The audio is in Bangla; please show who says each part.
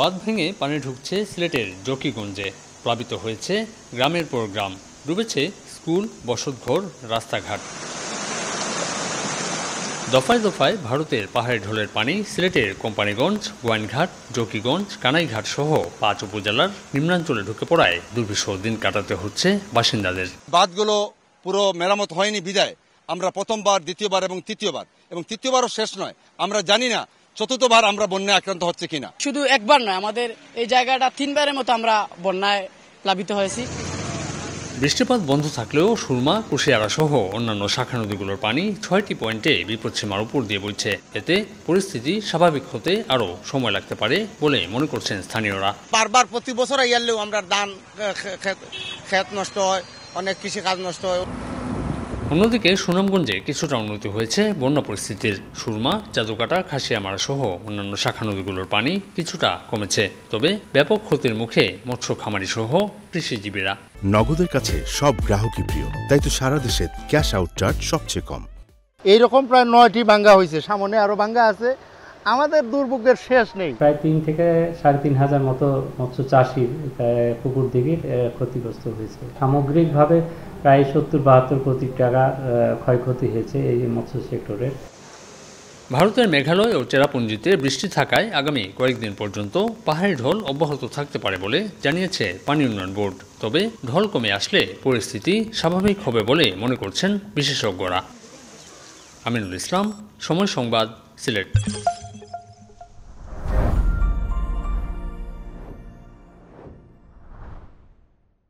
Speaker 1: বাঁধ ভেঙে পানি ঢুকছে সিলেটের জকিগঞ্জে। প্লাবিত হয়েছে গ্রামের পর গ্রাম, ডুবেছে স্কুল, বসতঘর, রাস্তাঘাট। দফায় দফায় ভারতের পাহাড়ি ঢলের পানি সিলেটের কোম্পানিগঞ্জ, গোয়াইনঘাট, জকিগঞ্জ, কানাইঘাট সহ ৫ উপজেলার নিম্নাঞ্চলে ঢুকে পড়ায় দুর্বিষহ দিন কাটাতে হচ্ছে বাসিন্দাদের।
Speaker 2: বাঁধগুলো পুরো মেরামত হয়নি বিদায় আমরা প্রথমবার, দ্বিতীয়বার এবং তৃতীয়বারও শেষ নয়। আমরা জানি না চতুর্থবার আমরা বন্যায় আক্রান্ত হচ্ছে কিনা।
Speaker 3: শুধু একবার নয়, আমাদের এই জায়গাটা ৩ বারের মতো আমরা বন্যায় প্লাবিত হয়েছি।
Speaker 1: বৃষ্টিপাত বন্ধ থাকলেও সুরমা, কুশিয়ারা সহ অন্যান্য শাখা নদীগুলোর পানি ৬টি পয়েন্টে বিপদসীমার উপর দিয়ে বইছে। এতে পরিস্থিতি স্বাভাবিক হতে আরও সময় লাগতে পারে বলে মনে করছেন স্থানীয়রা।
Speaker 4: বারবার প্রতি বছর ইয়ারলেও আমরা ধান ক্ষেত নষ্ট হয়, অনেক কৃষিকাজ নষ্ট হয়।
Speaker 1: অন্যদিকে সুনামগঞ্জে কিছুটা উন্নতি হয়েছে বন্যা পরিস্থিতির। সুরমা, চাদুকাটা, খাসিয়ামারা সহ অন্যান্য শাখা নদীগুলোর পানি কিছুটা কমেছে। তবে ব্যাপক ক্ষতির মুখে মৎস্য খামারি সহ কৃষিজীবীরা।
Speaker 5: নগদের কাছে সব গ্রাহকই প্রিয়, তাই তো সারা দেশে ক্যাশ আউট চার্জ সবচেয়ে কম।
Speaker 6: এইরকম প্রায় 9টি ভাঙ্গা হয়েছে, সামনে আরো ভাঙ্গা আছে। আমাদের দুর্ভোগের শেষ নেই।
Speaker 7: প্রায় ৩ থেকে ৩,৫০০ মতো মৎস্য চাষি পুকুর দিকে ক্ষতিগ্রস্ত হয়েছে। সামগ্রিকভাবে প্রায় ৭০-৭২ কোটি টাকা ক্ষয়ক্ষতি হয়েছে এই মৎস্য সেক্টরের।
Speaker 1: ভারতের মেঘালয় ও চেরাপুঞ্জিতে বৃষ্টি থাকায় আগামী কয়েকদিন পর্যন্ত পাহাড়ি ঢল অব্যাহত থাকতে পারে বলে জানিয়েছে পানি উন্নয়ন বোর্ড। তবে ঢল কমে আসলে পরিস্থিতি স্বাভাবিক হবে বলে মনে করছেন বিশেষজ্ঞরা। আমিনুল ইসলাম, সময় সংবাদ, সিলেট।